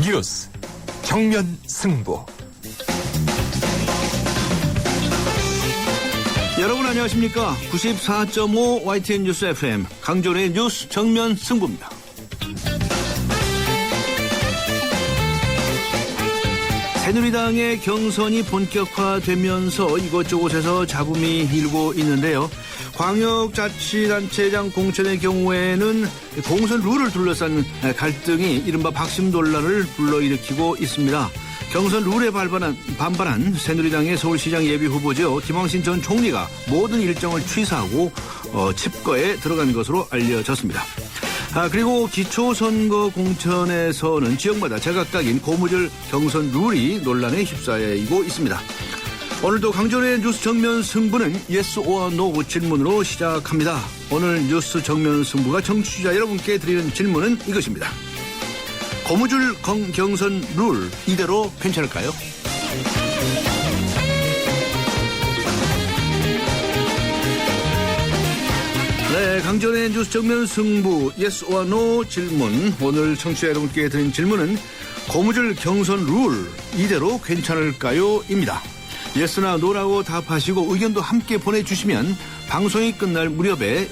뉴스 정면 승부. 여러분 안녕하십니까? 94.5 YTN 뉴스 FM 강조의 뉴스 정면 승부입니다. 새누리당의 경선이 본격화되면서 이곳저곳에서 잡음이 일고 있는데요. 광역자치단체장 공천의 경우에는 공천 룰을 둘러싼 갈등이 이른바 박심 논란을 불러일으키고 있습니다. 경선 룰에 반발한 새누리당의 서울시장 예비후보죠. 김황신 전 총리가 모든 일정을 취소하고 칩거에 들어간 것으로 알려졌습니다. 그리고 기초선거 공천에서는 지역마다 제각각인 고무줄 경선 룰이 논란에 휩싸이고 있습니다. 오늘도 강전의 뉴스 정면 승부는 yes or no 질문으로 시작합니다. 오늘 뉴스 정면 승부가 청취자 여러분께 드리는 질문은 이것입니다. 고무줄 경선 룰 이대로 괜찮을까요? 네, 강전의 뉴스 정면 승부 yes or no 질문. 오늘 청취자 여러분께 드린 질문은 고무줄 경선 룰 이대로 괜찮을까요? 입니다. 예스나 노라고 답하시고 의견도 함께 보내주시면 방송이 끝날 무렵에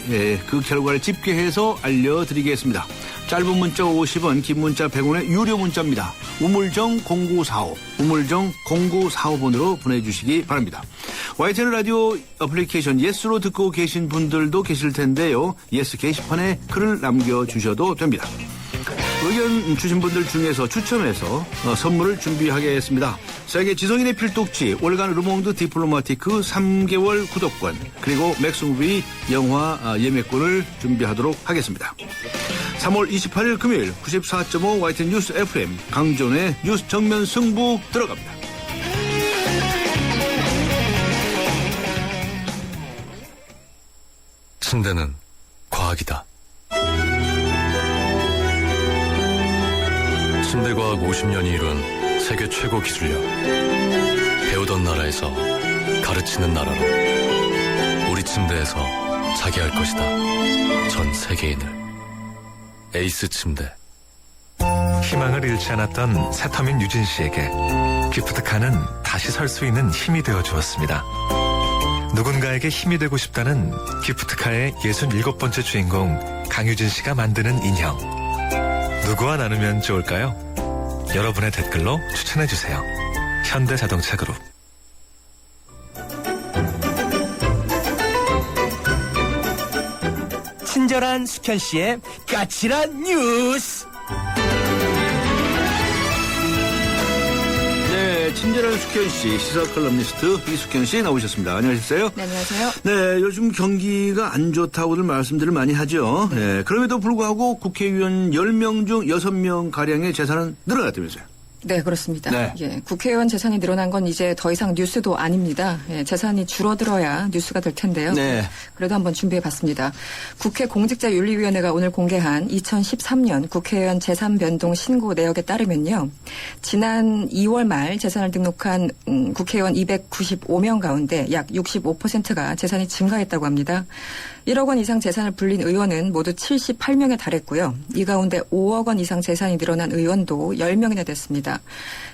그 결과를 집계해서 알려드리겠습니다. 짧은 문자 50원, 긴 문자 100원의 유료 문자입니다. 우물정 0945, 우물정 0945번으로 보내주시기 바랍니다. YTN 라디오 어플리케이션 예스로 듣고 계신 분들도 계실 텐데요. 예스 게시판에 글을 남겨주셔도 됩니다. 의견 주신 분들 중에서 추첨해서 선물을 준비하겠습니다. 세계 지성인의 필독지 월간 르몽드 디플로마티크 3개월 구독권 그리고 맥스무비 영화 예매권을 준비하도록 하겠습니다. 3월 28일 금요일 94.5 YTN 뉴스 FM 강존의 뉴스 정면 승부 들어갑니다. 침대는 과학이다. 침대과학 50년이 이룬 세계 최고 기술력. 배우던 나라에서 가르치는 나라로 우리 침대에서 자기 할 것이다. 전 세계인을. 에이스 침대. 희망을 잃지 않았던 새터민 유진 씨에게 기프트카는 다시 설 수 있는 힘이 되어 주었습니다. 누군가에게 힘이 되고 싶다는 기프트카의 67번째 주인공 강유진 씨가 만드는 인형. 누구와 나누면 좋을까요? 여러분의 댓글로 추천해주세요. 현대자동차 그룹. 친절한 숙현 씨의 까칠한 뉴스. 네, 친절한 숙현 씨, 시사 컬럼니스트 이숙현 씨 나오셨습니다. 안녕하세요. 네, 안녕하세요. 네, 요즘 경기가 안 좋다고들 말씀들을 많이 하죠. 네, 그럼에도 불구하고 국회의원 10명 중 6명 가량의 재산은 늘어났다면서요. 네, 그렇습니다. 네. 예, 국회의원 재산이 늘어난 건 이제 더 이상 뉴스도 아닙니다. 예, 재산이 줄어들어야 뉴스가 될 텐데요. 네. 그래도 한번 준비해봤습니다. 국회 공직자윤리위원회가 오늘 공개한 2013년 국회의원 재산 변동 신고 내역에 따르면요. 지난 2월 말 재산을 등록한 국회의원 295명 가운데 약 65%가 재산이 증가했다고 합니다. 1억 원 이상 재산을 불린 의원은 모두 78명에 달했고요. 이 가운데 5억 원 이상 재산이 늘어난 의원도 10명이나 됐습니다.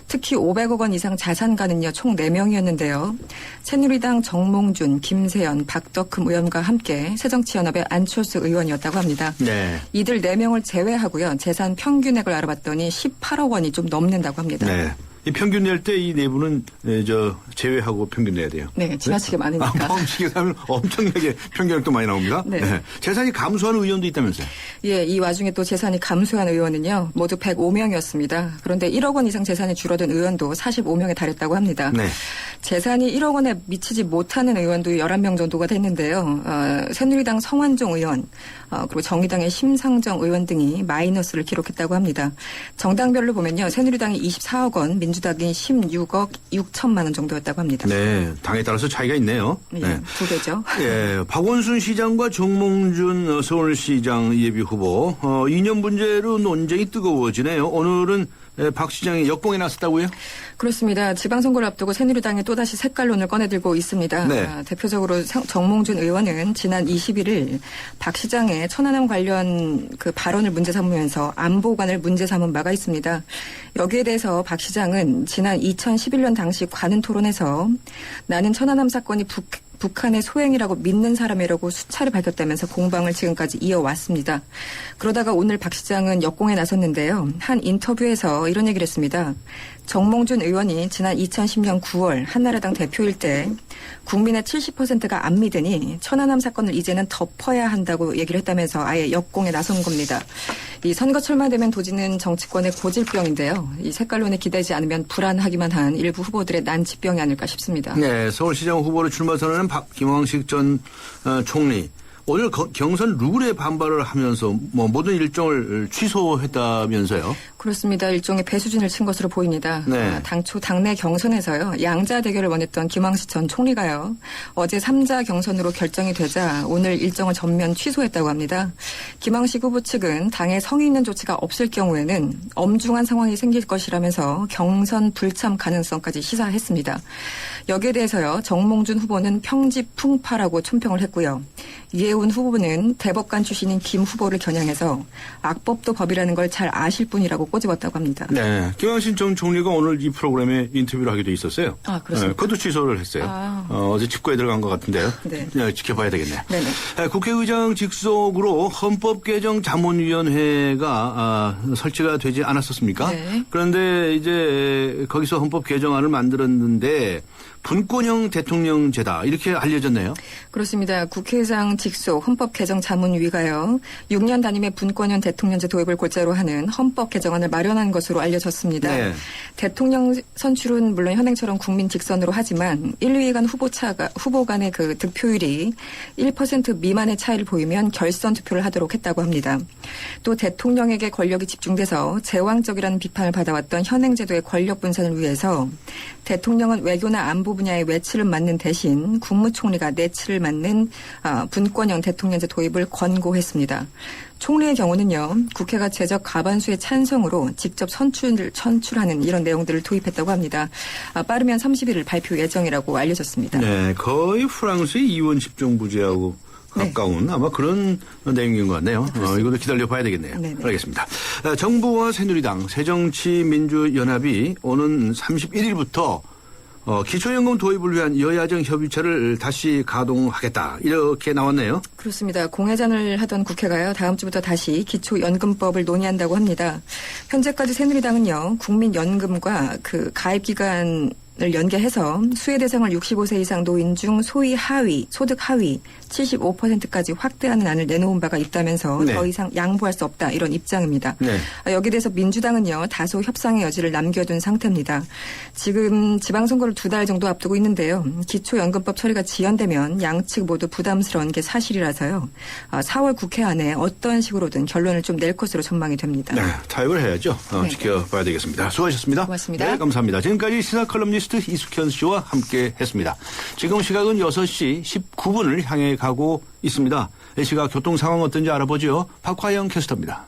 특히 500억 원 이상 자산가는요. 총 4명이었는데요. 새누리당 정몽준, 김세연, 박덕흠 의원과 함께 새정치연합의 안철수 의원이었다고 합니다. 네. 이들 4명을 제외하고요. 재산 평균액을 알아봤더니 18억 원이 좀 넘는다고 합니다. 네. 이 평균 낼 때 이 내부는 제외하고 평균 내야 돼요. 네, 지나치게 많으니까. 포함시키게 하면 엄청나게 평균액도 많이 나옵니다. 네. 네. 재산이 감소하는 의원도 있다면서요? 예, 이 와중에 또 재산이 감소한 의원은요. 모두 105명이었습니다. 그런데 1억 원 이상 재산이 줄어든 의원도 45명에 달했다고 합니다. 네. 재산이 1억 원에 미치지 못하는 의원도 11명 정도가 됐는데요. 새누리당 성완종 의원, 그리고 정의당의 심상정 의원 등이 마이너스를 기록했다고 합니다. 정당별로 보면요. 새누리당이 24억 원, 민주당이 16억 6천만 원 정도였다고 합니다. 네, 당에 따라서 차이가 있네요. 예, 네. 두 배죠. 예, 박원순 시장과 정몽준 서울시장 예비 후보 2년 문제로 논쟁이 뜨거워지네요. 오늘은 박 시장이 역공에 나섰다고요? 그렇습니다. 지방선거를 앞두고 새누리당이 또다시 색깔론을 꺼내들고 있습니다. 네. 대표적으로 정몽준 의원은 지난 21일 박 시장의 천안함 관련 그 발언을 문제 삼으면서 안보관을 문제 삼은 바가 있습니다. 여기에 대해서 박 시장은 지난 2011년 당시 관훈 토론에서 나는 천안함 사건이 북한의 소행이라고 믿는 사람이라고 수차례 밝혔다면서 공방을 지금까지 이어왔습니다. 그러다가 오늘 박 시장은 역공에 나섰는데요. 한 인터뷰에서 이런 얘기를 했습니다. 정몽준 의원이 지난 2010년 9월 한나라당 대표일 때 국민의 70%가 안 믿으니 천안함 사건을 이제는 덮어야 한다고 얘기를 했다면서 아예 역공에 나선 겁니다. 이 선거철만 되면 도지는 정치권의 고질병인데요. 이 색깔론에 기대지 않으면 불안하기만 한 일부 후보들의 난치병이 아닐까 싶습니다. 네, 서울시장 후보로 출마 선언한 김황식 전 총리. 오늘 경선 룰에 반발을 하면서 모든 일정을 취소했다면서요? 그렇습니다. 일종의 배수진을 친 것으로 보입니다. 네. 당초 당내 경선에서요. 양자 대결을 원했던 김황식 전 총리가요. 어제 3자 경선으로 결정이 되자 오늘 일정을 전면 취소했다고 합니다. 김황식 후보 측은 당에 성의 있는 조치가 없을 경우에는 엄중한 상황이 생길 것이라면서 경선 불참 가능성까지 시사했습니다. 여기에 대해서요. 정몽준 후보는 평지풍파라고 촌평을 했고요. 이해운 후보는 대법관 출신인 김 후보를 겨냥해서 악법도 법이라는 걸 잘 아실 분이라고 꼬집었다고 합니다. 네. 김황식 전 총리가 오늘 이 프로그램에 인터뷰를 하게 돼 있었어요. 아, 그렇습니까? 그것도 취소를 했어요. 어제 집구에 들어간 것 같은데요. 네. 지켜봐야 되겠네요. 네네. 국회의장 직속으로 헌법개정자문위원회가 설치가 되지 않았었습니까? 네. 그런데 이제 거기서 헌법 개정안을 만들었는데 분권형 대통령제다 이렇게 알려졌네요. 그렇습니다. 국회의장 직속 헌법개정자문위가요. 6년 단임의 분권형 대통령제 도입을 골자로 하는 헌법 개정안을 마련한 것으로 알려졌습니다. 네. 대통령 선출은 물론 현행처럼 국민 직선으로 하지만 1, 2위 간 후보 간의 그 득표율이 1% 미만의 차이를 보이면 결선 투표를 하도록 했다고 합니다. 또 대통령에게 권력이 집중돼서 제왕적이라는 비판을 받아왔던 현행 제도의 권력 분산을 위해서 대통령은 외교나 안보 분야의 외치를 맡는 대신 국무총리가 내치를 맡는 분권형 대통령제 도입을 권고했습니다. 총리의 경우는요. 국회가 제적 과반수의 찬성으로 직접 선출하는 이런 내용들을 도입했다고 합니다. 빠르면 30일 발표 예정이라고 알려졌습니다. 네, 거의 프랑스의 이원 집정부제하고 가까운 아마 그런 내용인 것 같네요. 이것도 기다려봐야 되겠네요. 네네. 알겠습니다. 정부와 새누리당, 새정치민주연합이 오는 31일부터 기초연금 도입을 위한 여야정 협의체를 다시 가동하겠다. 이렇게 나왔네요. 그렇습니다. 공회전을 하던 국회가요. 다음 주부터 다시 기초연금법을 논의한다고 합니다. 현재까지 새누리당은요. 국민연금과 그 가입기간을 연계해서 수혜 대상을 65세 이상 노인 중 소위 하위, 소득 하위 75%까지 확대하는 안을 내놓은 바가 있다면서 네. 더 이상 양보할 수 없다 이런 입장입니다. 네. 여기에 대해서 민주당은요. 다소 협상의 여지를 남겨둔 상태입니다. 지금 지방선거를 2달 정도 앞두고 있는데요. 기초연금법 처리가 지연되면 양측 모두 부담스러운 게 사실이라서요. 4월 국회 안에 어떤 식으로든 결론을 좀 낼 것으로 전망이 됩니다. 네, 타협을 해야죠. 네. 지켜봐야 되겠습니다. 수고하셨습니다. 고맙습니다. 네, 감사합니다. 지금까지 시사컬럼니스트 이숙현 씨와 함께 했습니다. 지금 시각은 6시 19분을 향해 가고 있습니다. 이 시각 교통 상황 어떤지 알아보죠. 박화영 캐스터입니다.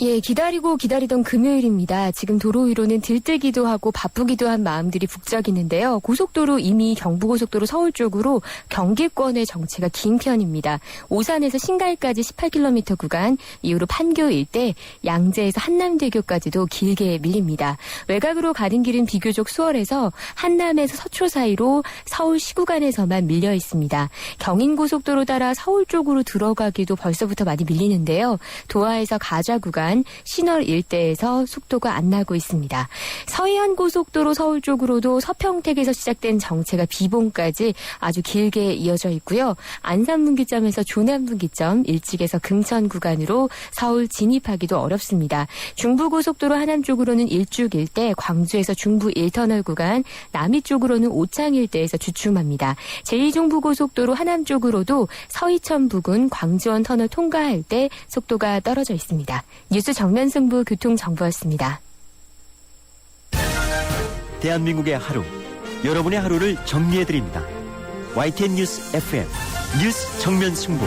예, 기다리던 금요일입니다. 지금 도로 위로는 들뜨기도 하고 바쁘기도 한 마음들이 북적이는데요. 고속도로 이미 경부고속도로 서울 쪽으로 경기권의 정체가 긴 편입니다. 오산에서 신갈까지 18km 구간, 이후로 판교 일대, 양재에서 한남대교까지도 길게 밀립니다. 외곽으로 가는 길은 비교적 수월해서 한남에서 서초 사이로 서울시 구간에서만 밀려 있습니다. 경인고속도로 따라 서울 쪽으로 들어가기도 벌써부터 많이 밀리는데요. 도하에서 가좌 구간, 신월 일대에서 속도가 안 나고 있습니다. 서해안고속도로 서울 쪽으로도 서평택에서 시작된 정체가 비봉까지 아주 길게 이어져 있고요. 안산분기점에서 조남분기점, 일찍에서 금천 구간으로 서울 진입하기도 어렵습니다. 중부고속도로 하남 쪽으로는 일죽 일대, 광주에서 중부 1터널 구간, 남이 쪽으로는 오창 일대에서 주춤합니다. 제2중부고속도로 하남 쪽으로도 서이천 부근 광주원 터널 통과할 때 속도가 떨어져 있습니다. 뉴스 정면승부 교통정보였습니다. 대한민국의 하루, 여러분의 하루를 정리해드립니다. YTN 뉴스 FM, 뉴스 정면승부.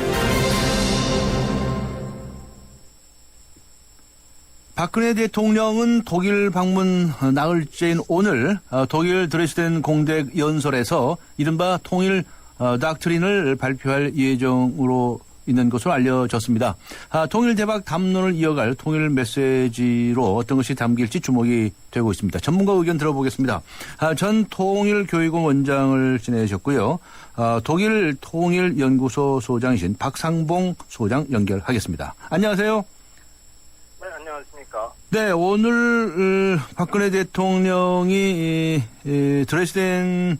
박근혜 대통령은 독일 방문 나흘째인 오늘 독일 드레스덴 공대 연설에서 이른바 통일 닥트린을 발표할 예정으로 있는 것으로 알려졌습니다. 통일 대박 담론을 이어갈 통일 메시지로 어떤 것이 담길지 주목이 되고 있습니다. 전문가 의견 들어보겠습니다. 전 통일교육원 원장을 지내셨고요. 독일 통일연구소 소장이신 박상봉 소장 연결하겠습니다. 안녕하세요. 네, 안녕하십니까. 네, 오늘 박근혜 대통령이 드레스덴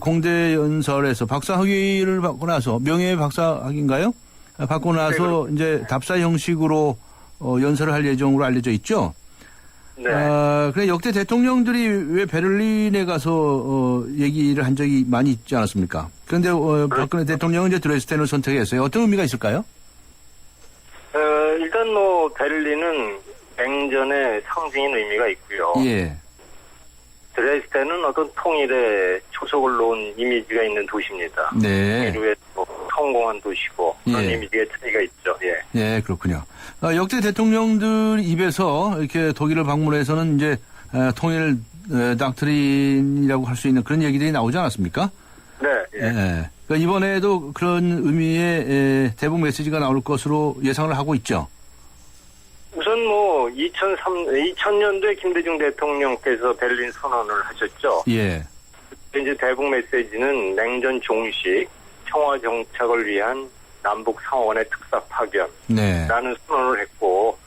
공대 연설에서 박사학위를 받고 나서 명예 박사학위인가요? 받고 나서 네, 이제 답사 형식으로 연설을 할 예정으로 알려져 있죠. 네. 그래 역대 대통령들이 왜 베를린에 가서 얘기를 한 적이 많이 있지 않았습니까? 그런데 박근혜 대통령은 이제 드레스덴을 선택했어요. 어떤 의미가 있을까요? 일단 베를린은 냉전의 상징인 의미가 있고요. 예. 드레스덴은 어떤 통일의 초석을 놓은 이미지가 있는 도시입니다. 네. 인류의 성공한 도시고 그런 예. 이미지의 차이가 있죠. 예. 예, 그렇군요. 역대 대통령들 입에서 이렇게 독일을 방문해서는 이제 통일 닥트린이라고 할 수 있는 그런 얘기들이 나오지 않았습니까? 네. 예. 예. 그러니까 이번에도 그런 의미의 대북 메시지가 나올 것으로 예상을 하고 있죠. 우선 2000년도에 김대중 대통령께서 베를린 선언을 하셨죠. 예. 이제 대북 메시지는 냉전 종식, 평화 정착을 위한 남북 상호간의 특사 파견. 네. 라는 선언을 했고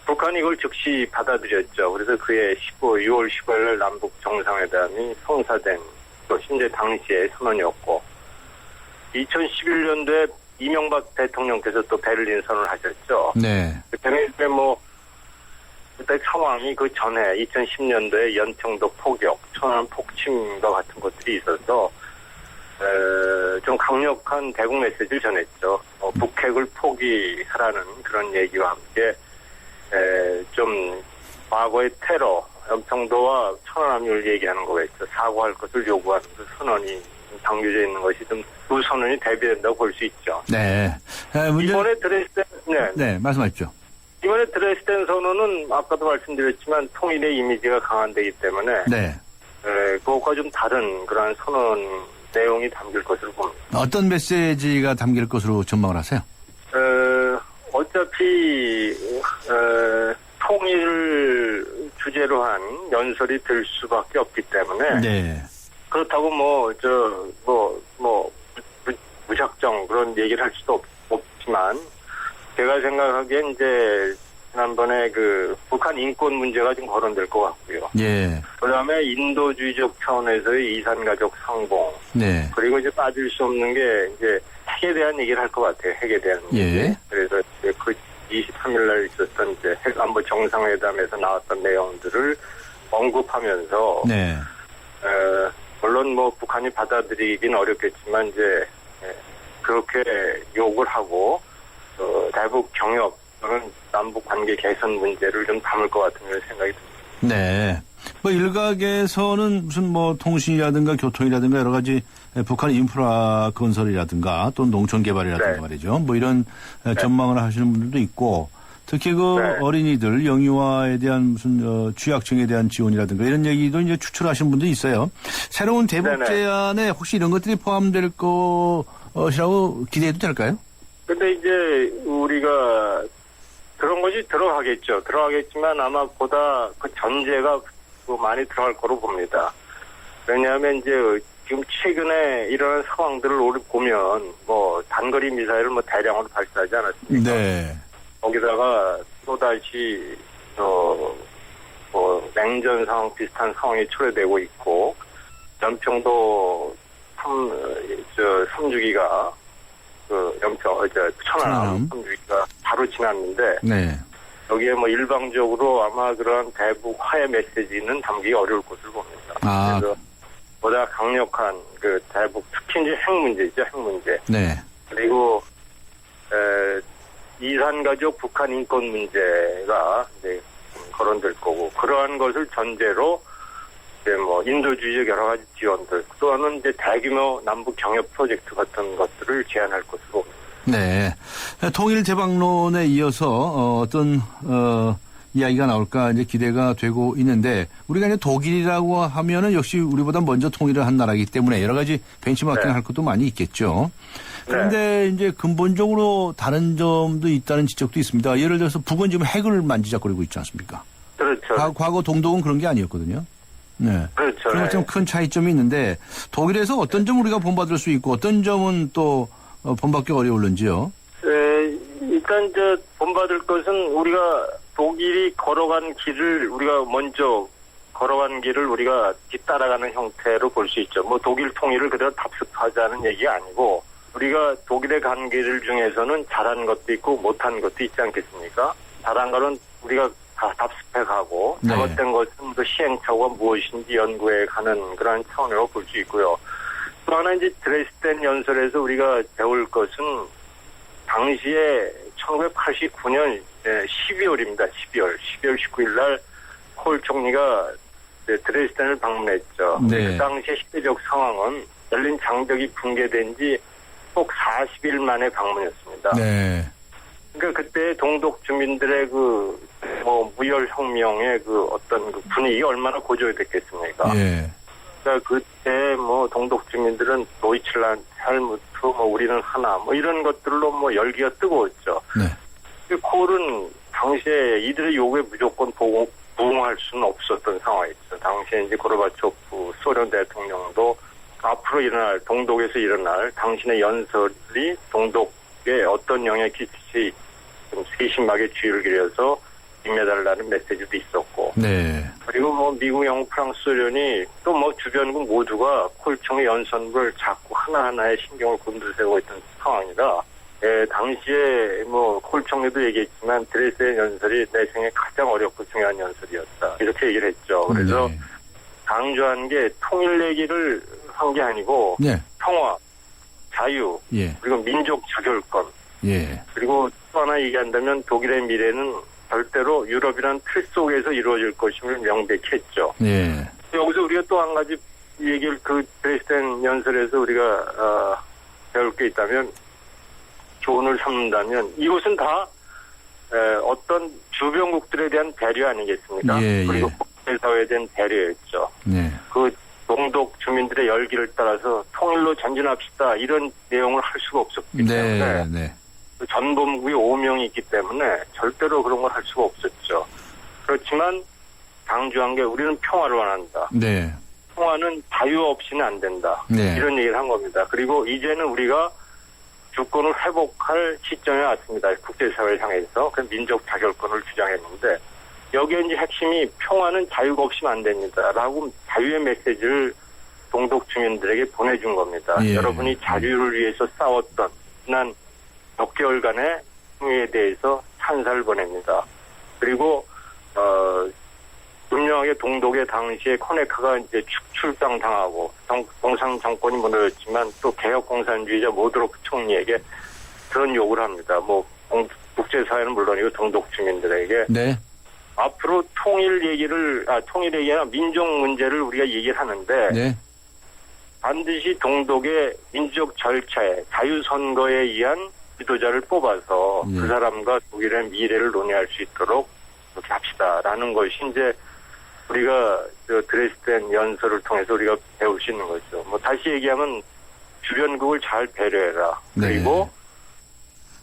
북한이 이걸 즉시 받아들였죠. 그래서 그해 6월 15일 남북 정상회담이 성사된 것이 이제 당시의 선언이었고 2011년도에 이명박 대통령께서 또 베를린 선언을 하셨죠. 네. 그때는 그때 상황이 그 전에 2010년도에 연평도 포격, 천안 폭침과 같은 것들이 있어서 좀 강력한 대북 메시지를 전했죠. 북핵을 포기하라는 그런 얘기와 함께 좀 과거의 테러, 연평도와 천안함을 얘기하는 거겠죠. 사과할 것을 요구하는 그 선언이 담겨져 있는 것이 좀 두 선언이 대비된다고 볼 수 있죠. 네. 이번에 드레스덴, 네, 말씀하십시오. 이번에 드레스덴 선언은 아까도 말씀드렸지만 통일의 이미지가 강한데기 때문에 네. 그것과 좀 다른 그런 선언 내용이 담길 것으로 봅니다. 어떤 메시지가 담길 것으로 전망을 하세요? 어차피 통일 주제로 한 연설이 될 수밖에 없기 때문에 네. 그렇다고 무작정 그런 얘기를 할 수도 없지만 제가 생각하기엔 이제 지난번에 그 북한 인권 문제가 좀 거론될 것 같고요. 예. 그다음에 인도주의적 차원에서의 이산가족 상봉. 네. 그리고 이제 빠질 수 없는 게 이제 핵에 대한 얘기를 할 것 같아요. 핵에 대한 예. 얘기. 그래서 이제 그 23일 날 있었던 이제 핵 안보 정상회담에서 나왔던 내용들을 언급하면서 네. 물론 북한이 받아들이긴 어렵겠지만 이제 그렇게 욕을 하고 대북 경협 또는 남북 관계 개선 문제를 좀 담을 것 같은 그런 생각이 듭니다. 네. 일각에서는 무슨 통신이라든가 교통이라든가 여러 가지 북한 인프라 건설이라든가 또 농촌 개발이라든가 네. 말이죠. 이런 전망을 하시는 분들도 있고 특히 네. 어린이들 영유아에 대한 무슨 취약층에 대한 지원이라든가 이런 얘기도 이제 추출하시는 분도 있어요. 새로운 대북 네네. 제안에 혹시 이런 것들이 포함될 것이라고 기대해도 될까요? 근데 이제 우리가 그런 것이 들어가겠죠. 들어가겠지만 아마 보다 그 전제가 많이 들어갈 거로 봅니다. 왜냐하면 이제 지금 최근에 일어난 상황들을 우리 보면 단거리 미사일을 대량으로 발사하지 않았습니까? 네. 거기다가 또다시 냉전 상황 비슷한 상황이 초래되고 있고 연평도 3주기가 천안함 3주기가 바로 지났는데 네. 여기에 일방적으로 아마 그런 대북 화해 메시지는 담기기 어려울 것으로 봅니다. 아. 그래서 보다 강력한 그 대북 특히 이제 핵 문제죠, 핵 문제. 네. 그리고 이산가족 북한 인권 문제가 이제 거론될 거고 그러한 것을 전제로 이제 인도주의적 여러 가지 지원들 또는 이제 대규모 남북 경협 프로젝트 같은 것들을 제안할 것으로 봅니다. 네. 통일 대박론에 이어서 어떤 이야기가 나올까 이제 기대가 되고 있는데 우리가 이제 독일이라고 하면은 역시 우리보다 먼저 통일을 한 나라이기 때문에 여러 가지 벤치마킹 할 것도 많이 있겠죠. 그런데 이제 근본적으로 다른 점도 있다는 지적도 있습니다. 예를 들어서 북은 지금 핵을 만지작거리고 있지 않습니까? 그렇죠. 과거 동독은 그런 게 아니었거든요. 네. 그렇죠. 그런 좀 큰 차이점이 있는데 독일에서 어떤 점 우리가 본받을 수 있고 어떤 점은 또 본받기 어려울는지요? 일단 본받을 것은 우리가 독일이 걸어간 길을 우리가 먼저 걸어간 길을 우리가 뒤따라가는 형태로 볼 수 있죠. 뭐 독일 통일을 그대로 답습하자는 얘기가 아니고 우리가 독일의 간 길을 중에서는 잘한 것도 있고 못한 것도 있지 않겠습니까? 잘한 거는 우리가 다 답습해 가고 네. 잘못된 것은 그 시행착오가 무엇인지 연구해 가는 그런 차원으로 볼 수 있고요. 또 하나 이제 드레스덴 연설에서 우리가 배울 것은 당시에 1989년 12월입니다. 12월 19일 날 콜 총리가 드레스덴을 방문했죠. 네. 그 당시의 시대적 상황은 베를린 장벽이 붕괴된 지 꼭 40일 만에 방문이었습니다. 네. 그러니까 그때 동독 주민들의 무혈 혁명의 어떤 분위기가 얼마나 고조됐겠습니까? 예. 그러니까 그때 동독 주민들은 도이칠란드, 헬무트, 우리는 하나, 이런 것들로 열기가 뜨거웠죠. 네. 콜은 당시에 이들의 요구에 무조건 부응할 수는 없었던 상황이었죠. 당시에 이제 고르바초프 소련 대통령도 앞으로 일어날, 동독에서 일어날 당신의 연설이 동독에 어떤 영향을 끼칠지 좀 세심하게 주의를 기울여서 임해달라는 메시지도 있었고. 네. 그리고 미국, 영국, 프랑스, 소련이 또 주변국 모두가 콜 총리 연설을 자꾸 하나하나에 신경을 곤두세우고 있던 상황이라, 당시에 콜 총리도 얘기했지만 드레스덴 연설이 내 생애 가장 어렵고 중요한 연설이었다. 이렇게 얘기를 했죠. 그래서 네. 강조한 게 통일 얘기를 한 게 아니고 네. 평화, 자유, 예. 그리고 민족 자결권, 예. 그리고 또 하나 얘기한다면 독일의 미래는 절대로 유럽이라는 틀 속에서 이루어질 것임을 명백히 했죠. 예. 여기서 우리가 또 한 가지 얘기를 드레스덴 연설에서 우리가 배울 게 있다면, 교훈을 삼는다면 이것은 다 어떤 주변국들에 대한 배려 아니겠습니까? 예, 그리고 예. 국제사회에 대한 배려였죠. 네. 동독 주민들의 열기를 따라서 통일로 전진합시다 이런 내용을 할 수가 없었기 때문에 네. 네. 전범국이 5명이 있기 때문에 절대로 그런 걸 할 수가 없었죠. 그렇지만 강조한 게 우리는 평화를 원한다. 네. 평화는 자유 없이는 안 된다. 네. 이런 얘기를 한 겁니다. 그리고 이제는 우리가 주권을 회복할 시점에 왔습니다. 국제사회를 향해서 그 민족 자결권을 주장했는데 여기에 이제 핵심이 평화는 자유가 없이는 안 됩니다라고 자유의 메시지를 동독 주민들에게 보내준 겁니다. 예. 여러분이 자유를 위해서 싸웠던 지난 몇 개월간의 행위에 대해서 찬사를 보냅니다. 그리고 분명하게 동독의 당시에 코네카가 이제 축출당 당하고 공산 정권이 무너졌지만 또 개혁 공산주의자 모드로크 총리에게 그런 요구를 합니다. 국제사회는 물론이고 동독 주민들에게 네. 앞으로 통일 얘기가 아니라 민족 문제를 우리가 얘기를 하는데 네. 반드시 동독의 민족 절차에 자유선거에 의한 지도자를 뽑아서 예. 그 사람과 독일의 미래를 논의할 수 있도록 그렇게 합시다라는 것이 이제 우리가 드레스덴 연설을 통해서 우리가 배울 수 있는 거죠. 다시 얘기하면 주변국을 잘 배려해라. 네. 그리고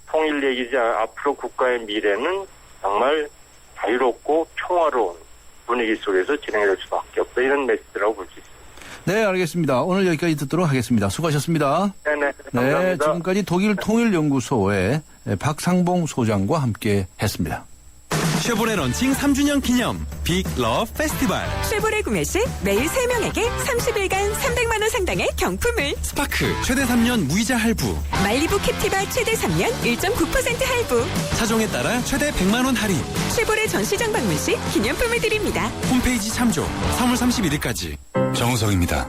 통일 얘기지 앞으로 국가의 미래는 정말 자유롭고 평화로운 분위기 속에서 진행될 수밖에 없다. 이런 메시지라고 볼 수 있습니다. 네, 알겠습니다. 오늘 여기까지 듣도록 하겠습니다. 수고하셨습니다. 네네. 네, 감사합니다. 지금까지 독일 통일연구소의 박상봉 소장과 함께 했습니다. 쉐보레 런칭 3주년 기념 빅 러브 페스티벌. 쉐보레 구매 시 매일 3명에게 30일간 300만 원 상당의 경품을. 스파크 최대 3년 무이자 할부. 말리부 캡티바 최대 3년 1.9% 할부. 차종에 따라 최대 100만 원 할인. 쉐보레 전시장 방문 시 기념품을 드립니다. 홈페이지 참조. 3월 31일까지. 정우성입니다.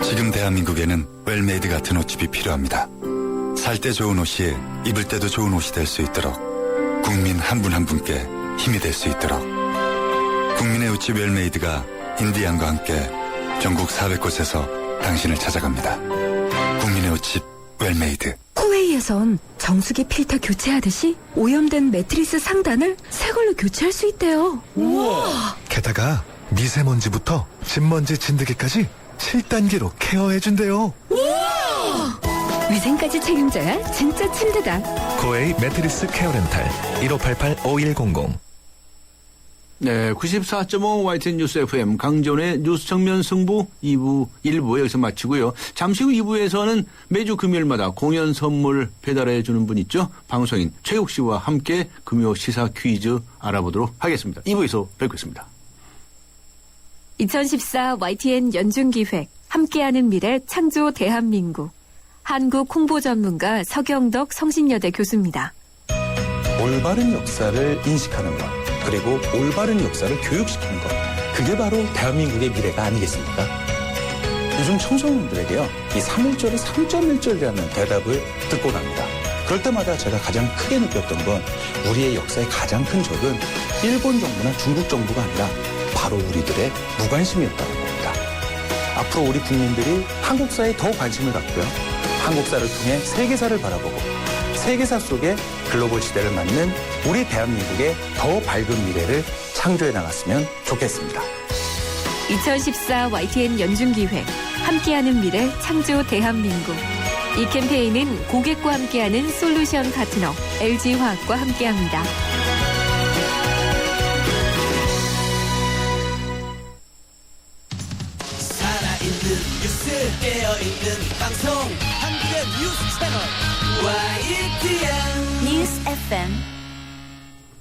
지금 대한민국에는 웰메이드 같은 옷집이 필요합니다. 살 때 좋은 옷이 입을 때도 좋은 옷이 될 수 있도록 국민 한 분 한 분께 힘이 될 수 있도록 국민의 옷집 웰메이드가 인디안과 함께 전국 400곳에서 당신을 찾아갑니다. 국민의 옷집 웰메이드. 후웨이 UK에선 정수기 필터 교체하듯이 오염된 매트리스 상단을 새 걸로 교체할 수 있대요. 우와! 게다가 미세먼지부터 진먼지 진드기까지 7단계로 케어해준대요. 위생까지 책임져야 진짜 침대다. 고에이 매트리스 케어 렌탈 1588-5100. 네, 94.5 YTN 뉴스 FM 강전의 뉴스 정면 승부 2부 1부 여기서 마치고요. 잠시 후 2부에서는 매주 금요일마다 공연 선물 배달해 주는 분 있죠. 방송인 최욱 씨와 함께 금요 시사 퀴즈 알아보도록 하겠습니다. 2부에서 뵙겠습니다. 2014 YTN 연중기획 함께하는 미래 창조 대한민국 한국 홍보 전문가 서경덕 성신여대 교수입니다. 올바른 역사를 인식하는 것, 그리고 올바른 역사를 교육시키는 것, 그게 바로 대한민국의 미래가 아니겠습니까? 요즘 청소년들에게요, 이 3.1절이 3.1절이라는 대답을 듣고 납니다. 그럴 때마다 제가 가장 크게 느꼈던 건 우리의 역사의 가장 큰 적은 일본 정부나 중국 정부가 아니라 바로 우리들의 무관심이었다는 겁니다. 앞으로 우리 국민들이 한국사에 더 관심을 갖고요, 한국사를 통해 세계사를 바라보고 세계사 속에 글로벌 시대를 맞는 우리 대한민국의 더 밝은 미래를 창조해 나갔으면 좋겠습니다. 2014 YTN 연중기획 함께하는 미래 창조 대한민국. 이 캠페인은 고객과 함께하는 솔루션 파트너 LG화학과 함께합니다. 살아있는 뉴스 깨어있는 방송 한국의 뉴스 채널 YTN 뉴스 FM.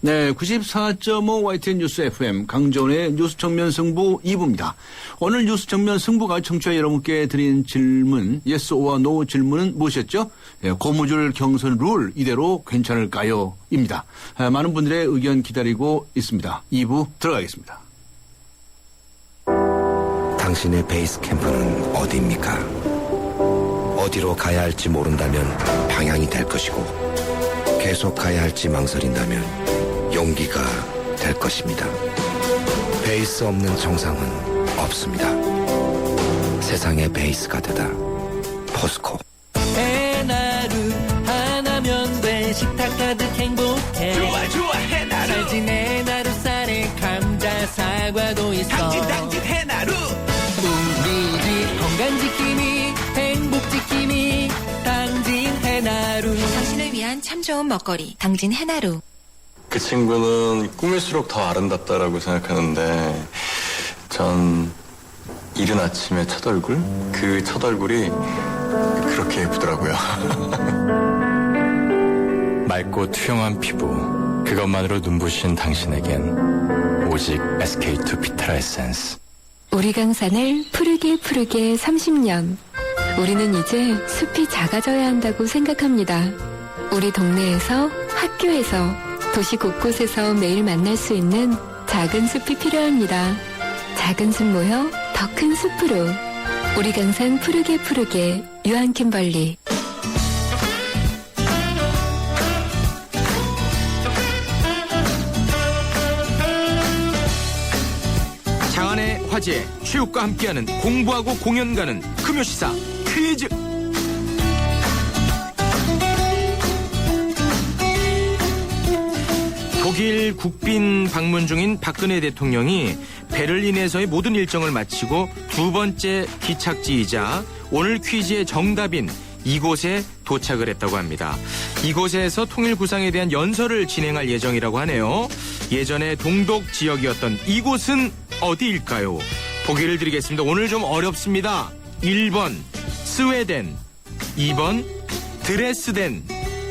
네, 94.5 YTN 뉴스 FM 강전의 뉴스 정면 승부 2부입니다. 오늘 뉴스 정면 승부가 청취자 여러분께 드린 질문, yes or no 질문은 무엇이었죠? 네, 고무줄 경선 룰 이대로 괜찮을까요? 입니다. 많은 분들의 의견 기다리고 있습니다. 2부 들어가겠습니다. 당신의 베이스 캠프는 어디입니까? 어디로 가야 할지 모른다면 방향이 될 것이고, 계속 가야 할지 망설인다면 용기가 될 것입니다. 베이스 없는 정상은 없습니다. 세상의 베이스가 되다. 포스코. 해나루 하나면 돼. 식탁 가득 행복해. 좋아 좋아 해나루. 살진 해나루 쌀에 감자 사과도 있어. 당진 해나루. 우리 집 건강지킴이 행복지킴이 당진 해나루. 당신을 위한 참 좋은 먹거리 당진 해나루. 그 친구는 꾸밀수록 더 아름답다라고 생각하는데, 전 이른 아침의 첫 얼굴? 그 첫 얼굴이 그렇게 예쁘더라고요. 맑고 투영한 피부, 그것만으로 눈부신 당신에겐 오직 SK2 비트라 에센스. 우리 강산을 푸르게 30년. 우리는 이제 숲이 작아져야 한다고 생각합니다. 우리 동네에서, 학교에서, 도시 곳곳에서 매일 만날 수 있는 작은 숲이 필요합니다. 작은 숲 모여 더 큰 숲으로. 우리 강산 푸르게 유한킴벌리. 장안의 화제, 체육과 함께하는 공부하고 공연 가는 금요시사 퀴즈. 독일 국빈 방문 중인 박근혜 대통령이 베를린에서의 모든 일정을 마치고 두 번째 기착지이자 오늘 퀴즈의 정답인 이곳에 도착을 했다고 합니다. 이곳에서 통일 구상에 대한 연설을 진행할 예정이라고 하네요. 예전에 동독 지역이었던 이곳은 어디일까요? 보기를 드리겠습니다. 오늘 좀 어렵습니다. 1번 스웨덴, 2번 드레스덴,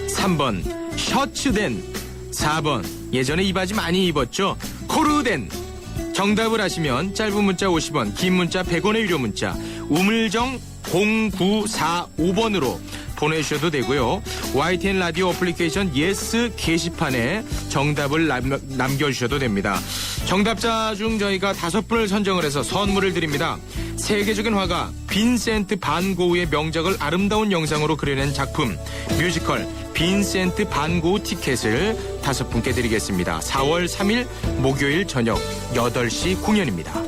3번 셔츠덴, 4번 예전에 이 바지 많이 입었죠? 코르덴. 정답을 아시면 짧은 문자 50원, 긴 문자 100원의 유료 문자 우물정 0945번으로 보내주셔도 되고요. YTN 라디오 어플리케이션 예스 게시판에 정답을 남겨주셔도 됩니다. 정답자 중 저희가 5분을 선정을 해서 선물을 드립니다. 세계적인 화가 빈센트 반 고흐의 명작을 아름다운 영상으로 그려낸 작품 뮤지컬 빈센트 반 고흐 티켓을 5분께 드리겠습니다. 4월 3일 목요일 저녁 8시 공연입니다.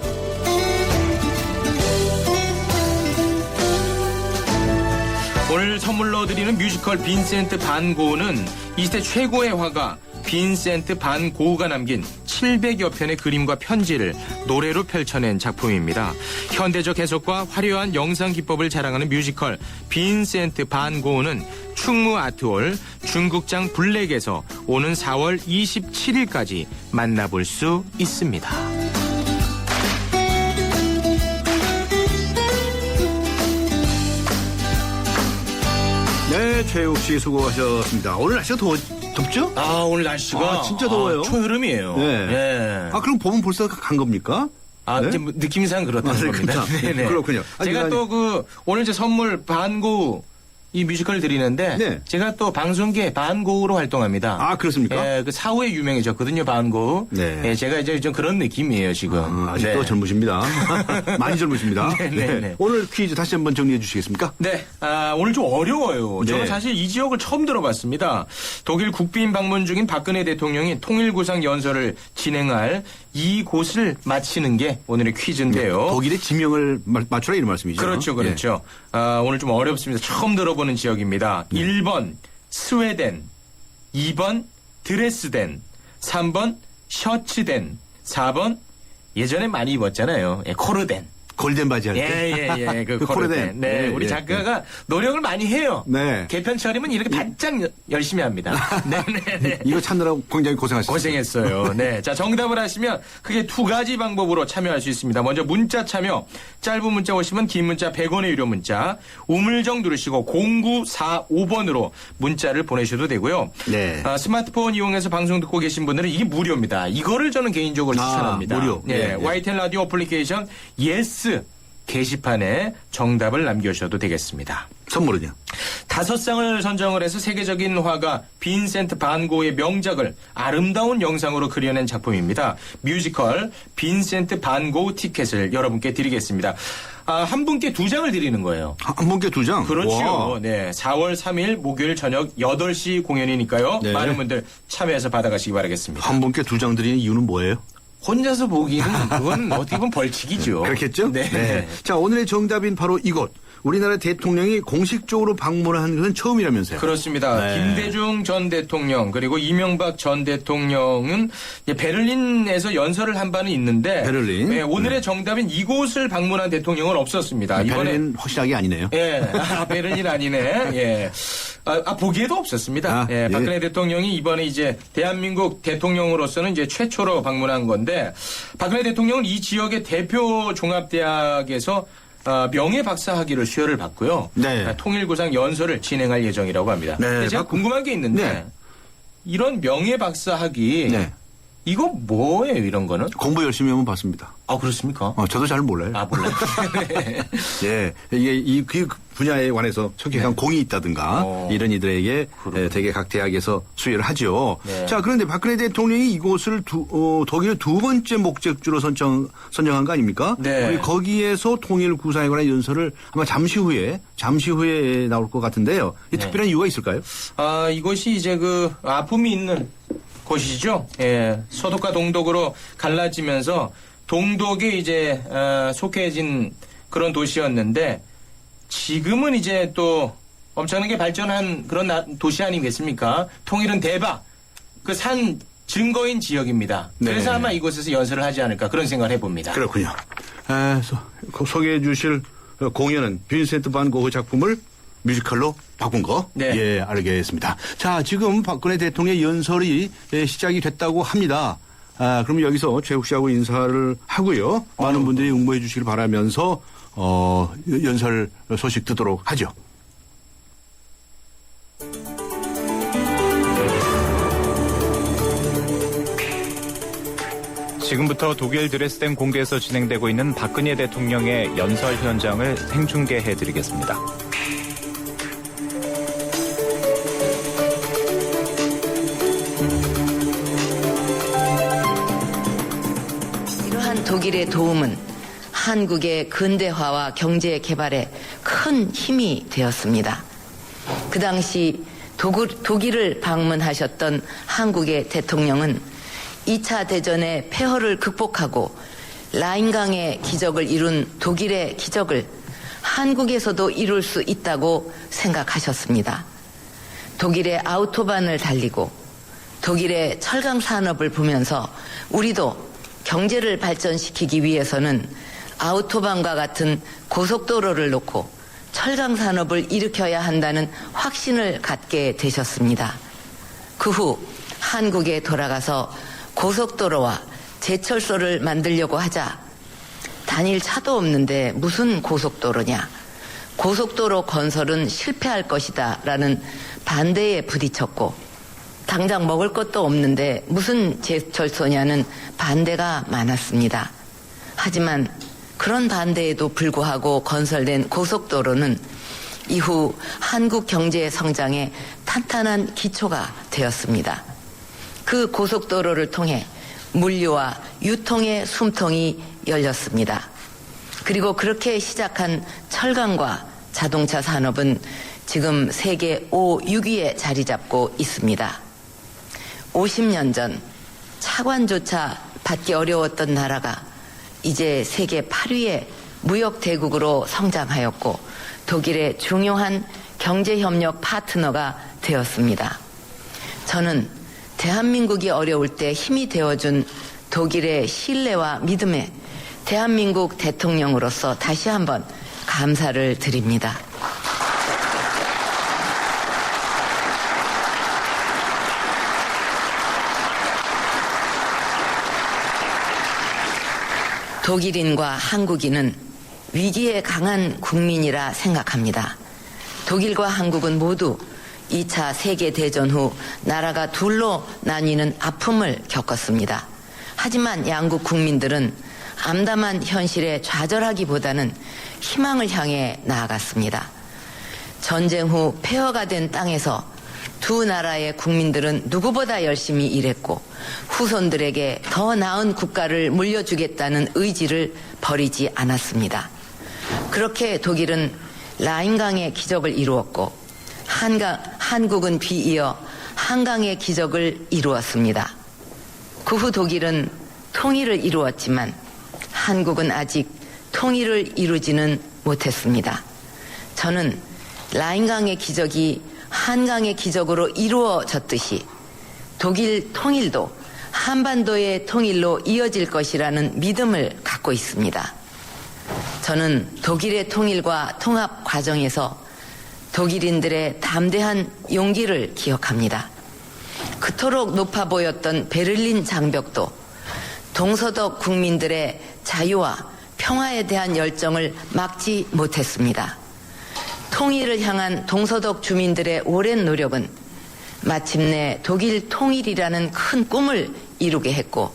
오늘 오늘 선물로 드리는 뮤지컬 빈센트 반 고흐는 이 시대 최고의 화가 빈센트 반 고흐가 남긴 700여 편의 그림과 편지를 노래로 펼쳐낸 작품입니다. 현대적 해석과 화려한 영상 기법을 자랑하는 뮤지컬 빈센트 반 고흐는 충무 아트홀 중국장 블랙에서 오는 4월 27일까지 만나볼 수 있습니다. 네, 최욱 씨 수고하셨습니다. 오늘 날씨가 덥죠? 아, 오늘 날씨가 진짜 더워요. 초여름이에요. 네. 예. 그럼 봄은 벌써 간 겁니까? 아, 네? 이제 느낌상 그렇다는 겁니다. 네네. 그렇군요. 제가 또 오늘 이제 선물 반고 이 뮤지컬을 드리는데 네. 제가 또 방송계 반고우로 활동합니다. 아, 그렇습니까? 예, 그 사후에 유명해졌거든요, 반고우. 네. 예, 제가 이제 좀 그런 느낌이에요, 지금. 아직도 네. 젊으십니다. 많이 젊으십니다. 네. 오늘 퀴즈 다시 한번 정리해 주시겠습니까? 네, 오늘 좀 어려워요. 네. 저는 사실 이 지역을 처음 들어봤습니다. 독일 국빈 방문 중인 박근혜 대통령이 통일구상 연설을 진행할 이곳을 맞히는 게 오늘의 퀴즈인데요. 네, 독일의 지명을 맞추라 이런 말씀이죠. 그렇죠. 오늘 좀 어렵습니다. 처음 들어보는 지역입니다. 1번 스웨덴, 2번 드레스덴, 3번 셔츠덴, 4번 예전에 많이 입었잖아요. 코르덴. 골덴 바지 할 때. 예. 그 코르덴. 네, 우리 작가가 노력을 많이 해요. 네. 개편 처리면 이렇게 바짝 열심히 합니다. 네. 이거 찾느라고 굉장히 고생하셨어요. 고생했어요. 네. 자, 정답을 하시면 크게 두 가지 방법으로 참여할 수 있습니다. 먼저 문자 참여. 짧은 문자 오시면 긴 문자 100원의 유료 문자. 우물정 누르시고 0945번으로 문자를 보내셔도 되고요. 네. 스마트폰 이용해서 방송 듣고 계신 분들은 이게 무료입니다. 이거를 저는 개인적으로 추천합니다. 무료. 네. YTN 라디오 어플리케이션 예스 게시판에 정답을 남겨주셔도 되겠습니다. 선물은요? 5상을 선정을 해서 세계적인 화가 빈센트 반 고흐의 명작을 아름다운 영상으로 그려낸 작품입니다. 뮤지컬 빈센트 반 고흐 티켓을 여러분께 드리겠습니다. 한 분께 2장을 드리는 거예요. 한 분께 2장? 그렇죠. 와. 네. 4월 3일 목요일 저녁 8시 공연이니까요. 네. 많은 분들 참여해서 받아가시기 바라겠습니다. 한 분께 2장 드리는 이유는 뭐예요? 혼자서 보기는 그건 어떻게 보면 벌칙이죠. 그렇겠죠? 네. 자, 오늘의 정답인 바로 이곳. 우리나라 대통령이 공식적으로 방문을 한 것은 처음이라면서요. 그렇습니다. 네. 김대중 전 대통령 그리고 이명박 전 대통령은 이제 베를린에서 연설을 한 바는 있는데 베를린. 네, 오늘의 정답인 이곳을 방문한 대통령은 없었습니다. 베를린 확실하게 아니네요. 예, 베를린 아니네. 예. 보기에도 없었습니다. 예, 박근혜 대통령이 이번에 이제 대한민국 대통령으로서는 이제 최초로 방문한 건데 박근혜 대통령은 이 지역의 대표 종합대학에서 명예 박사학위를 수여를 받고요. 네. 통일구상 연설을 진행할 예정이라고 합니다. 네. 제가 궁금한 게 있는데 네. 이런 명예 박사학위 이거 뭐예요, 이런 거는? 공부 열심히 하면 받습니다. 아, 그렇습니까? 저도 잘 몰라요. 아, 몰라요. 예, 이게 그 분야에 관해서 척결한 공이 있다든가 이런 이들에게 되게 각 대학에서 수여를 하죠. 네. 자, 그런데 박근혜 대통령이 이곳을 독일의 2번째 목적지로 선정한 거 아닙니까? 네. 우리 거기에서 통일 구상에 관한 연설을 아마 잠시 후에 나올 것 같은데요. 이 특별한 이유가 있을까요? 이것이 이제 그 아픔이 있는 곳이죠. 예, 서독과 동독으로 갈라지면서 동독에 이제 속해진 그런 도시였는데 지금은 이제 또 엄청나게 발전한 그런 도시 아니겠습니까? 통일은 대박. 그 산 증거인 지역입니다. 네. 그래서 아마 이곳에서 연설을 하지 않을까 그런 생각을 해봅니다. 그렇군요. 소개해 주실 공연은 빈센트 반 고흐 작품을 뮤지컬로 바꾼 거? 네. 예, 알겠습니다. 자, 지금 박근혜 대통령의 연설이 시작이 됐다고 합니다. 그럼 여기서 최욱 씨하고 인사를 하고요. 많은 분들이 응모해 주시길 바라면서, 연설 소식 듣도록 하죠. 지금부터 독일 드레스덴 공대에서 진행되고 있는 박근혜 대통령의 연설 현장을 생중계해드리겠습니다. 이러한 독일의 도움은 한국의 근대화와 경제 개발에 큰 힘이 되었습니다. 그 당시 독일을 방문하셨던 한국의 대통령은 2차 대전의 폐허를 극복하고 라인강의 기적을 이룬 독일의 기적을 한국에서도 이룰 수 있다고 생각하셨습니다. 독일의 아우토반을 달리고 독일의 철강 산업을 보면서 우리도 경제를 발전시키기 위해서는 아우토반과 같은 고속도로를 놓고 철강 산업을 일으켜야 한다는 확신을 갖게 되셨습니다. 그 후 한국에 돌아가서 고속도로와 제철소를 만들려고 하자 다닐 차도 없는데 무슨 고속도로냐. 고속도로 건설은 실패할 것이다 라는 반대에 부딪혔고 당장 먹을 것도 없는데 무슨 제철소냐는 반대가 많았습니다. 하지만 그런 반대에도 불구하고 건설된 고속도로는 이후 한국 경제의 성장에 탄탄한 기초가 되었습니다. 그 고속도로를 통해 물류와 유통의 숨통이 열렸습니다. 그리고 그렇게 시작한 철강과 자동차 산업은 지금 세계 5, 6위에 자리 잡고 있습니다. 50년 전 차관조차 받기 어려웠던 나라가 이제 세계 8위의 무역대국으로 성장하였고 독일의 중요한 경제협력 파트너가 되었습니다. 저는 대한민국이 어려울 때 힘이 되어준 독일의 신뢰와 믿음에 대한민국 대통령으로서 다시 한번 감사를 드립니다. 독일인과 한국인은 위기에 강한 국민이라 생각합니다. 독일과 한국은 모두 2차 세계대전 후 나라가 둘로 나뉘는 아픔을 겪었습니다. 하지만 양국 국민들은 암담한 현실에 좌절하기보다는 희망을 향해 나아갔습니다. 전쟁 후 폐허가 된 땅에서 두 나라의 국민들은 누구보다 열심히 일했고 후손들에게 더 나은 국가를 물려주겠다는 의지를 버리지 않았습니다. 그렇게 독일은 라인강의 기적을 이루었고 한국은 뒤이어 한강의 기적을 이루었습니다. 그 후 독일은 통일을 이루었지만 한국은 아직 통일을 이루지는 못했습니다. 저는 라인강의 기적이 한강의 기적으로 이루어졌듯이 독일 통일도 한반도의 통일로 이어질 것이라는 믿음을 갖고 있습니다. 저는 독일의 통일과 통합 과정에서 독일인들의 담대한 용기를 기억합니다. 그토록 높아 보였던 베를린 장벽도 동서독 국민들의 자유와 평화에 대한 열정을 막지 못했습니다. 통일을 향한 동서독 주민들의 오랜 노력은 마침내 독일 통일이라는 큰 꿈을 이루게 했고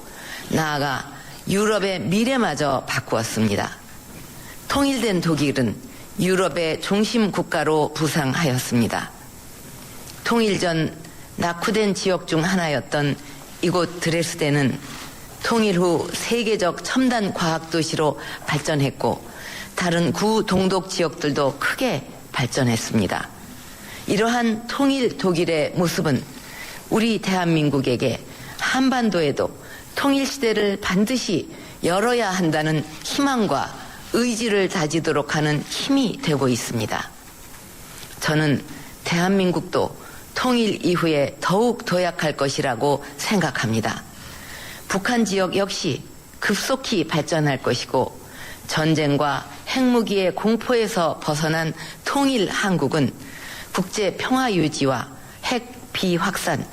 나아가 유럽의 미래마저 바꾸었습니다. 통일된 독일은 유럽의 중심 국가로 부상하였습니다. 통일 전 낙후된 지역 중 하나였던 이곳 드레스덴은 통일 후 세계적 첨단 과학도시로 발전했고 다른 구동독 지역들도 크게 발전했습니다. 이러한 통일 독일의 모습은 우리 대한민국에게 한반도에도 통일 시대를 반드시 열어야 한다는 희망과 의지를 다지도록 하는 힘이 되고 있습니다. 저는 대한민국도 통일 이후에 더욱 도약할 것이라고 생각합니다. 북한 지역 역시 급속히 발전할 것이고 전쟁과 핵무기의 공포에서 벗어난 통일 한국은 국제 평화 유지와 핵 비확산,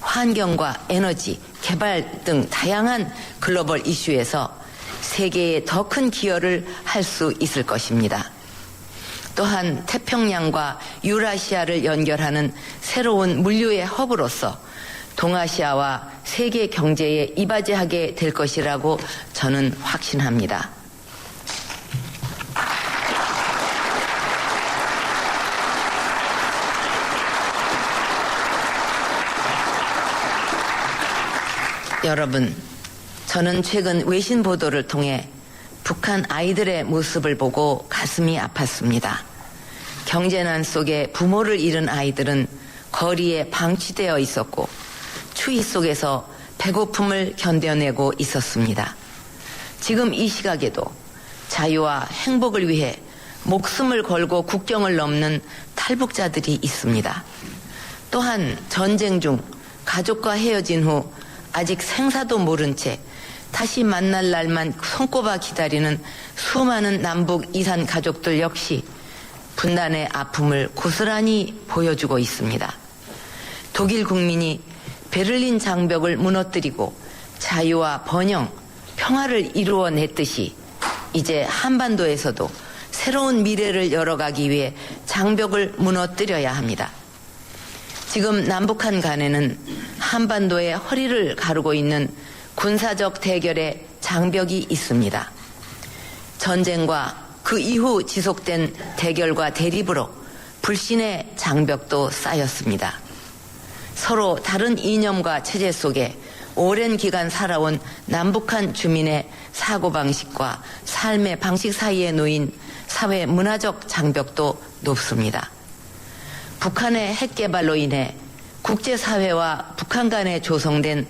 환경과 에너지, 개발 등 다양한 글로벌 이슈에서 세계에 더 큰 기여를 할 수 있을 것입니다. 또한 태평양과 유라시아를 연결하는 새로운 물류의 허브로서 동아시아와 세계 경제에 이바지하게 될 것이라고 저는 확신합니다. 여러분, 저는 최근 외신 보도를 통해 북한 아이들의 모습을 보고 가슴이 아팠습니다. 경제난 속에 부모를 잃은 아이들은 거리에 방치되어 있었고 추위 속에서 배고픔을 견뎌내고 있었습니다. 지금 이 시각에도 자유와 행복을 위해 목숨을 걸고 국경을 넘는 탈북자들이 있습니다. 또한 전쟁 중 가족과 헤어진 후 아직 생사도 모른 채 다시 만날 날만 손꼽아 기다리는 수많은 남북 이산 가족들 역시 분단의 아픔을 고스란히 보여주고 있습니다. 독일 국민이 베를린 장벽을 무너뜨리고 자유와 번영, 평화를 이루어냈듯이 이제 한반도에서도 새로운 미래를 열어가기 위해 장벽을 무너뜨려야 합니다. 지금 남북한 간에는 한반도의 허리를 가르고 있는 군사적 대결의 장벽이 있습니다. 전쟁과 그 이후 지속된 대결과 대립으로 불신의 장벽도 쌓였습니다. 서로 다른 이념과 체제 속에 오랜 기간 살아온 남북한 주민의 사고방식과 삶의 방식 사이에 놓인 사회 문화적 장벽도 높습니다. 북한의 핵 개발로 인해 국제사회와 북한 간에 조성된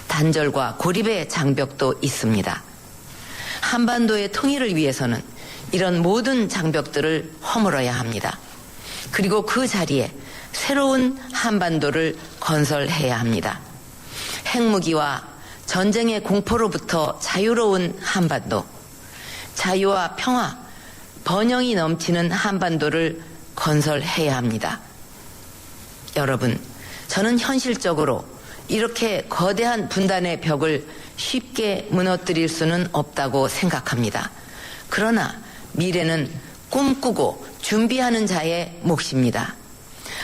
단절과 고립의 장벽도 있습니다. 한반도의 통일을 위해서는 이런 모든 장벽들을 허물어야 합니다. 그리고 그 자리에 새로운 한반도를 건설해야 합니다. 핵무기와 전쟁의 공포로부터 자유로운 한반도, 자유와 평화, 번영이 넘치는 한반도를 건설해야 합니다. 여러분, 저는 현실적으로 이렇게 거대한 분단의 벽을 쉽게 무너뜨릴 수는 없다고 생각합니다. 그러나 미래는 꿈꾸고 준비하는 자의 몫입니다.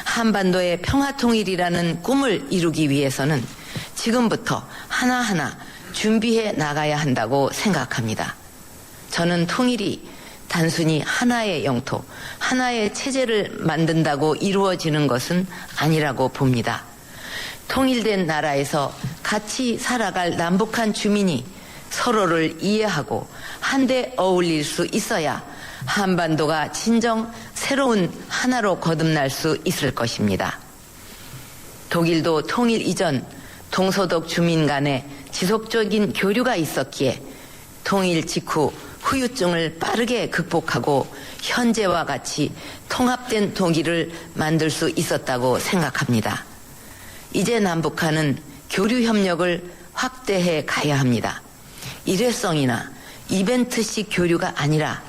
한반도의 평화통일이라는 꿈을 이루기 위해서는 지금부터 하나하나 준비해 나가야 한다고 생각합니다. 저는 통일이 단순히 하나의 영토, 하나의 체제를 만든다고 이루어지는 것은 아니라고 봅니다. 통일된 나라에서 같이 살아갈 남북한 주민이 서로를 이해하고 한데 어울릴 수 있어야 한반도가 진정 새로운 하나로 거듭날 수 있을 것입니다. 독일도 통일 이전 동서독 주민 간에 지속적인 교류가 있었기에 통일 직후 후유증을 빠르게 극복하고 현재와 같이 통합된 독일을 만들 수 있었다고 생각합니다. 이제 남북한은 교류 협력을 확대해 가야 합니다. 일회성이나 이벤트식 교류가 아니라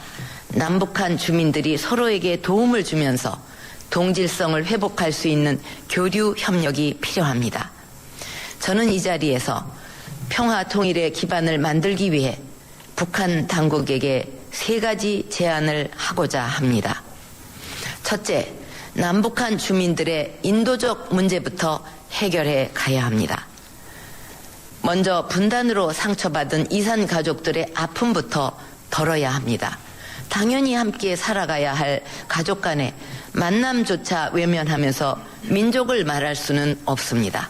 남북한 주민들이 서로에게 도움을 주면서 동질성을 회복할 수 있는 교류 협력이 필요합니다. 저는 이 자리에서 평화 통일의 기반을 만들기 위해 북한 당국에게 3가지 제안을 하고자 합니다. 첫째, 남북한 주민들의 인도적 문제부터 해결해 가야 합니다. 먼저 분단으로 상처받은 이산 가족들의 아픔부터 덜어야 합니다. 당연히 함께 살아가야 할 가족 간의 만남조차 외면하면서 민족을 말할 수는 없습니다.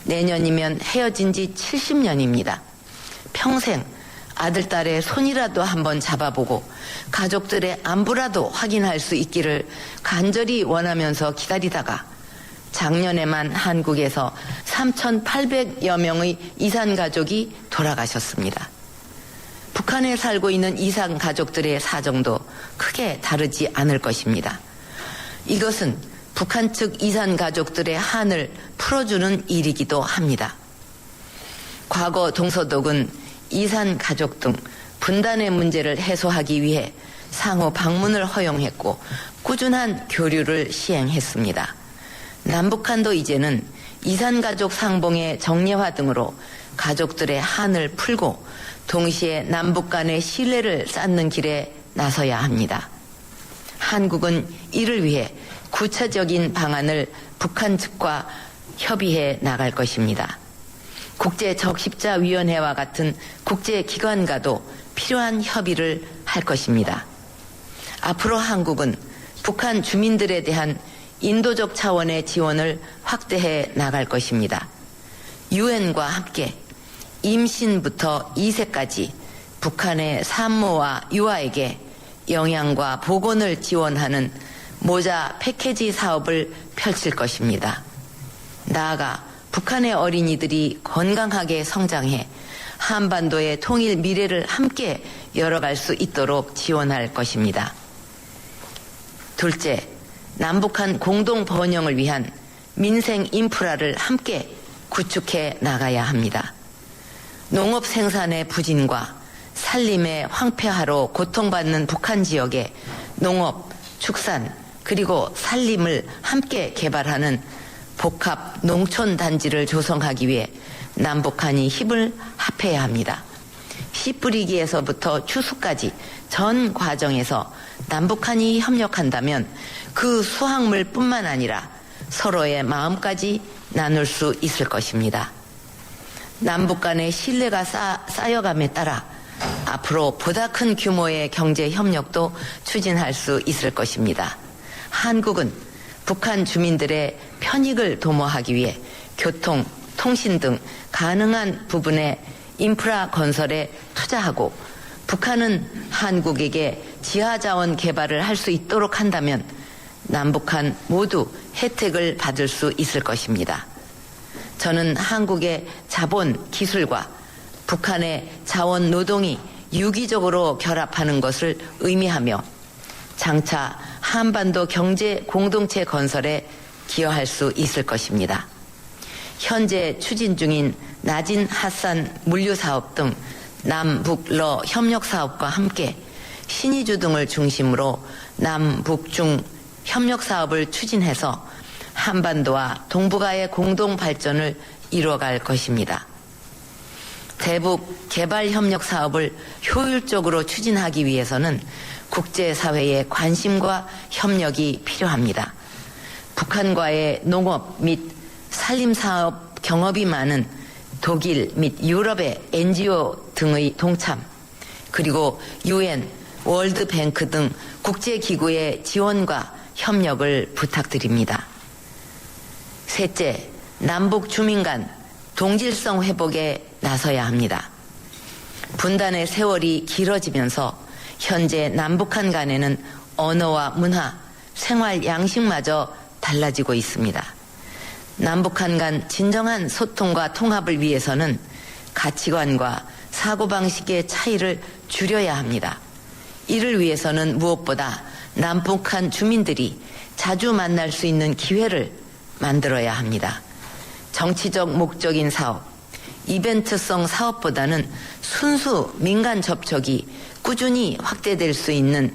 내년이면 헤어진 지 70년입니다. 평생 아들, 딸의 손이라도 한번 잡아보고 가족들의 안부라도 확인할 수 있기를 간절히 원하면서 기다리다가 작년에만 한국에서 3,800여 명의 이산 가족이 돌아가셨습니다. 북한에 살고 있는 이산 가족들의 사정도 크게 다르지 않을 것입니다. 이것은 북한 측 이산 가족들의 한을 풀어주는 일이기도 합니다. 과거 동서독은 이산 가족 등 분단의 문제를 해소하기 위해 상호 방문을 허용했고 꾸준한 교류를 시행했습니다. 남북한도 이제는 이산 가족 상봉의 정례화 등으로 가족들의 한을 풀고 동시에 남북 간의 신뢰를 쌓는 길에 나서야 합니다. 한국은 이를 위해 구체적인 방안을 북한 측과 협의해 나갈 것입니다. 국제적십자위원회와 같은 국제기관과도 필요한 협의를 할 것입니다. 앞으로 한국은 북한 주민들에 대한 인도적 차원의 지원을 확대해 나갈 것입니다. 유엔과 함께 임신부터 2세까지 북한의 산모와 유아에게 영양과 보건을 지원하는 모자 패키지 사업을 펼칠 것입니다. 나아가 북한의 어린이들이 건강하게 성장해 한반도의 통일 미래를 함께 열어갈 수 있도록 지원할 것입니다. 둘째, 남북한 공동 번영을 위한 민생 인프라를 함께 구축해 나가야 합니다. 농업 생산의 부진과 산림의 황폐화로 고통받는 북한 지역에 농업, 축산, 그리고 산림을 함께 개발하는 복합 농촌 단지를 조성하기 위해 남북한이 힘을 합해야 합니다. 씨 뿌리기에서부터 추수까지 전 과정에서 남북한이 협력한다면 그 수확물뿐만 아니라 서로의 마음까지 나눌 수 있을 것입니다. 남북 간의 신뢰가 쌓여감에 따라 앞으로 보다 큰 규모의 경제 협력도 추진할 수 있을 것입니다. 한국은 북한 주민들의 편익을 도모하기 위해 교통, 통신 등 가능한 부분의 인프라 건설에 투자하고 북한은 한국에게 지하자원 개발을 할 수 있도록 한다면 남북한 모두 혜택을 받을 수 있을 것입니다. 저는 한국의 자본, 기술과 북한의 자원, 노동이 유기적으로 결합하는 것을 의미하며 장차 한반도 경제 공동체 건설에 기여할 수 있을 것입니다. 현재 추진 중인 나진 핫산 물류사업 등 남북러 협력사업과 함께 신의주 등을 중심으로 남북중 협력사업을 추진해서 한반도와 동북아의 공동 발전을 이루어갈 것입니다. 대북 개발협력 사업을 효율적으로 추진하기 위해서는 국제사회의 관심과 협력이 필요합니다. 북한과의 농업 및 산림사업 경업이 많은 독일 및 유럽의 NGO 등의 동참, 그리고 UN, 월드뱅크 등 국제기구의 지원과 협력을 부탁드립니다. 셋째, 남북 주민 간 동질성 회복에 나서야 합니다. 분단의 세월이 길어지면서 현재 남북한 간에는 언어와 문화, 생활 양식마저 달라지고 있습니다. 남북한 간 진정한 소통과 통합을 위해서는 가치관과 사고방식의 차이를 줄여야 합니다. 이를 위해서는 무엇보다 남북한 주민들이 자주 만날 수 있는 기회를 만들어야 합니다. 정치적 목적인 사업, 이벤트성 사업보다는 순수 민간 접촉이 꾸준히 확대될 수 있는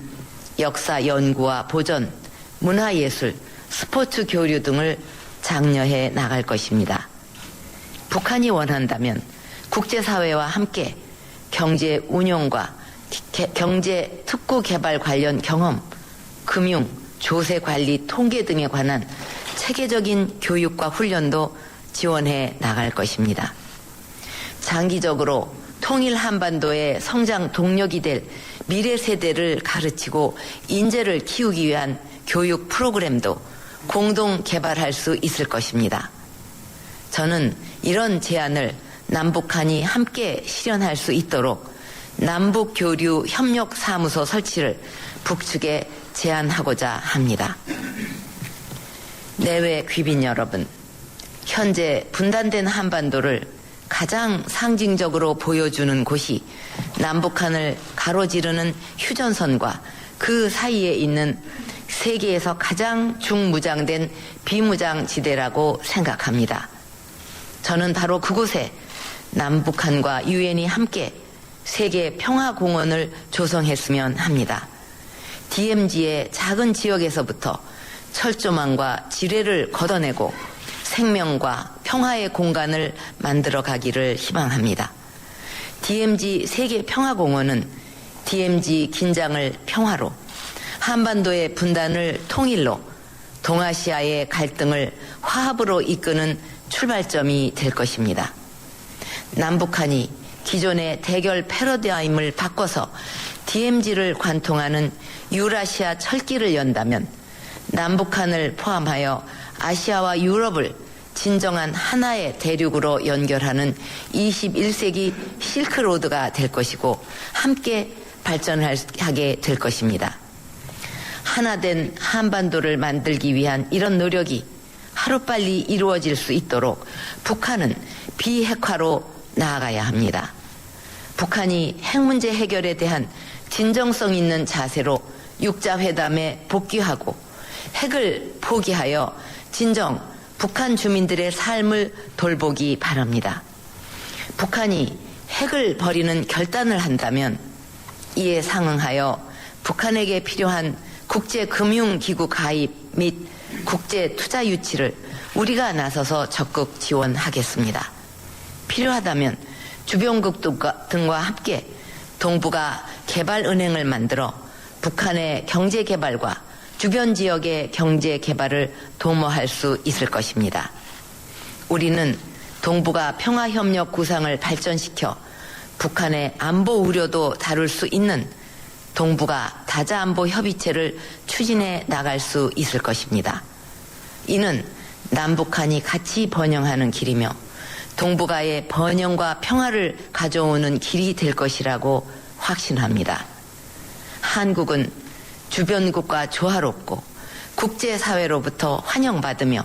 역사 연구와 보전, 문화예술, 스포츠 교류 등을 장려해 나갈 것입니다. 북한이 원한다면 국제사회와 함께 경제 운용과 경제 특구 개발 관련 경험, 금융, 조세 관리, 통계 등에 관한 체계적인 교육과 훈련도 지원해 나갈 것입니다. 장기적으로 통일 한반도의 성장 동력이 될 미래 세대를 가르치고 인재를 키우기 위한 교육 프로그램도 공동 개발할 수 있을 것입니다. 저는 이런 제안을 남북한이 함께 실현할 수 있도록 남북교류 협력사무소 설치를 북측에 제안하고자 합니다. 내외 귀빈 여러분, 현재 분단된 한반도를 가장 상징적으로 보여주는 곳이 남북한을 가로지르는 휴전선과 그 사이에 있는 세계에서 가장 중무장된 비무장지대라고 생각합니다. 저는 바로 그곳에 남북한과 유엔이 함께 세계 평화공원을 조성했으면 합니다. DMZ의 작은 지역에서부터 철조망과 지뢰를 걷어내고 생명과 평화의 공간을 만들어 가기를 희망합니다. DMZ 세계평화공원은 DMZ 긴장을 평화로, 한반도의 분단을 통일로, 동아시아의 갈등을 화합으로 이끄는 출발점이 될 것입니다. 남북한이 기존의 대결 패러다임을 바꿔서 DMZ를 관통하는 유라시아 철길을 연다면 남북한을 포함하여 아시아와 유럽을 진정한 하나의 대륙으로 연결하는 21세기 실크로드가 될 것이고 함께 발전하게 될 것입니다. 하나된 한반도를 만들기 위한 이런 노력이 하루빨리 이루어질 수 있도록 북한은 비핵화로 나아가야 합니다. 북한이 핵 문제 해결에 대한 진정성 있는 자세로 육자회담에 복귀하고 핵을 포기하여 진정 북한 주민들의 삶을 돌보기 바랍니다. 북한이 핵을 버리는 결단을 한다면 이에 상응하여 북한에게 필요한 국제금융기구 가입 및 국제투자 유치를 우리가 나서서 적극 지원하겠습니다. 필요하다면 주변국 등과 함께 동북아 개발은행을 만들어 북한의 경제개발과 주변 지역의 경제개발을 도모할 수 있을 것입니다. 우리는 동북아 평화협력 구상을 발전시켜 북한의 안보 우려도 다룰 수 있는 동북아 다자안보 협의체를 추진해 나갈 수 있을 것입니다. 이는 남북한이 같이 번영하는 길이며 동북아의 번영과 평화를 가져오는 길이 될 것이라고 확신합니다. 한국은 주변국과 조화롭고 국제사회로부터 환영받으며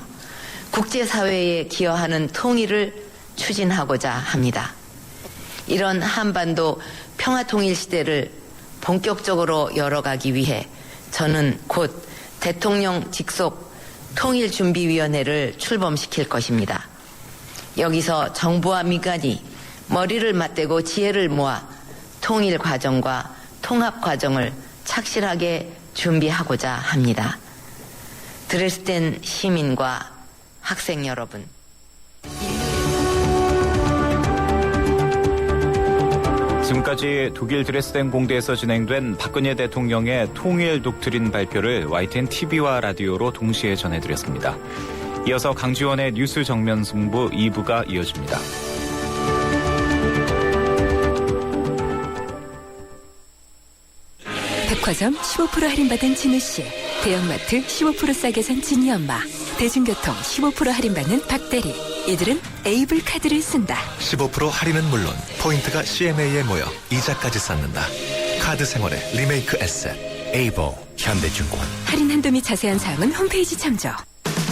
국제사회에 기여하는 통일을 추진하고자 합니다. 이런 한반도 평화통일 시대를 본격적으로 열어가기 위해 저는 곧 대통령 직속 통일준비위원회를 출범시킬 것입니다. 여기서 정부와 민간이 머리를 맞대고 지혜를 모아 통일 과정과 통합 과정을 착실하게 준비하고자 합니다. 드레스덴 시민과 학생 여러분. 지금까지 독일 드레스덴 공대에서 진행된 박근혜 대통령의 통일 독트린 발표를 YTN TV와 라디오로 동시에 전해드렸습니다. 이어서 강지원의 뉴스 정면 승부 2부가 이어집니다. 백화점 15% 할인받은 진우씨, 대형마트 15% 싸게 산 진이 엄마, 대중교통 15% 할인받는 박대리. 이들은 에이블 카드를 쓴다. 15% 할인은 물론 포인트가 CMA에 모여 이자까지 쌓는다. 카드 생활의 리메이크 에셋 에이버 현대증권. 할인 한도 및 자세한 사항은 홈페이지 참조.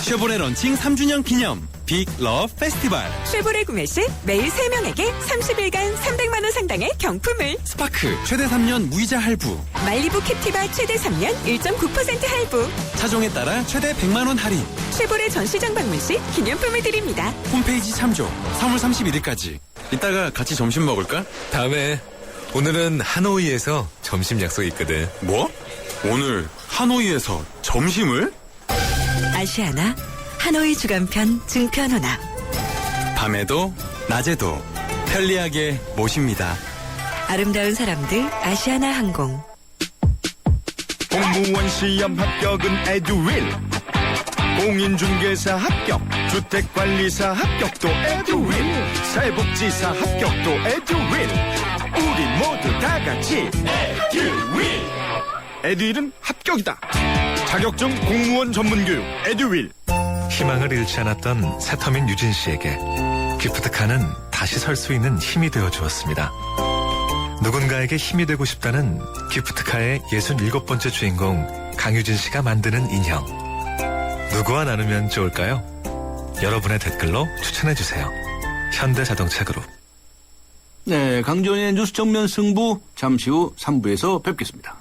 쉐보레 런칭 3주년 기념 빅 러브 페스티벌. 쉐보레 구매 시 매일 3명에게 30일간 300만 원 상당의 경품을. 스파크 최대 3년 무이자 할부. 말리부 캡티바 최대 3년 1.9% 할부. 차종에 따라 최대 100만 원 할인. 쉐보레 전시장 방문 시 기념품을 드립니다. 홈페이지 참조. 3월 31일까지. 이따가 같이 점심 먹을까? 다음에. 오늘은 하노이에서 점심 약속이 있거든. 뭐? 오늘 하노이에서 점심을? 아시아나 하노이 주간편 증편호나. 밤에도 낮에도 편리하게 모십니다. 아름다운 사람들 아시아나 항공. 공무원 시험 합격은 에듀윌. 공인중개사 합격, 주택관리사 합격도 에듀윌. 사회복지사 합격도 에듀윌. 우리 모두 다 같이 에듀윌. 에듀윌은 합격이다. 자격증 공무원 전문교육 에듀윌. 희망을 잃지 않았던 새터민 유진 씨에게 기프트카는 다시 설 수 있는 힘이 되어 주었습니다. 누군가에게 힘이 되고 싶다는 기프트카의 67번째 주인공 강유진 씨가 만드는 인형. 누구와 나누면 좋을까요? 여러분의 댓글로 추천해주세요. 현대자동차그룹. 네, 강전의 뉴스 정면 승부 잠시 후 3부에서 뵙겠습니다.